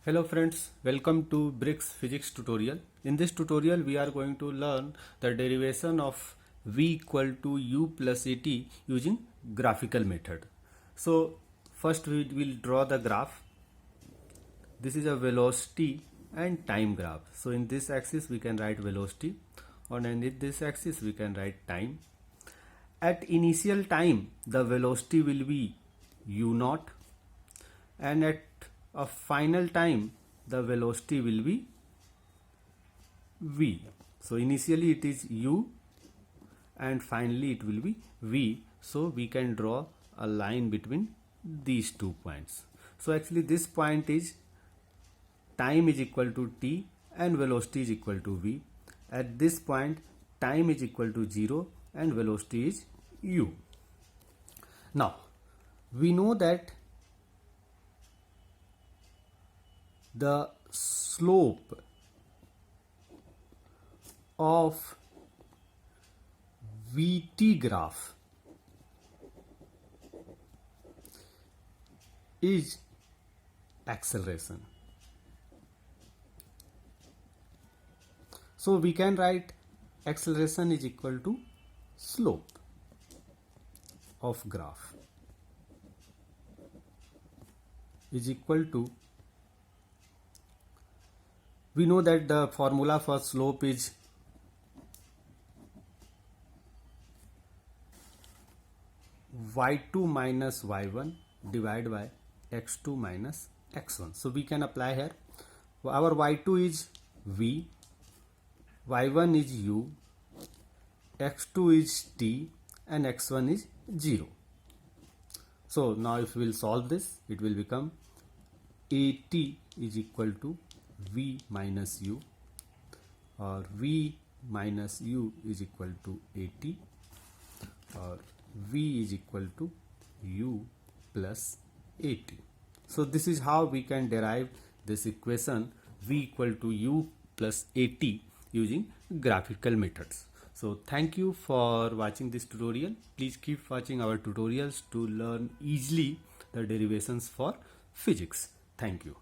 Hello friends, welcome to BRICS physics tutorial. In this tutorial we are going to learn the derivation of v equal to u plus at using graphical method. So first we will draw the graph. This is a velocity and time graph. So in this axis we can write velocity, and in this axis we can write time. At initial time the velocity will be u naught, and at a final time the velocity will be v. So initially it is u and finally it will be v. So we can draw a line between these 2 points. So actually this point is time is equal to t and velocity is equal to v. At this point time is equal to 0 and velocity is u. Now we know that the slope of VT graph is acceleration. So we can write acceleration is equal to slope of graph is equal to, we know that the formula for slope is y2 minus y1 divided by x2 minus x1. So we can apply here. Our y2 is v, y1 is u, x2 is t and x1 is 0. So now if we will solve this, it will become at is equal to v minus u, or v minus u is equal to at, or v is equal to u plus at. So this is how we can derive this equation v equal to u plus at using graphical methods. So thank you for watching this tutorial. Please keep watching our tutorials to learn easily the derivations for physics. Thank you.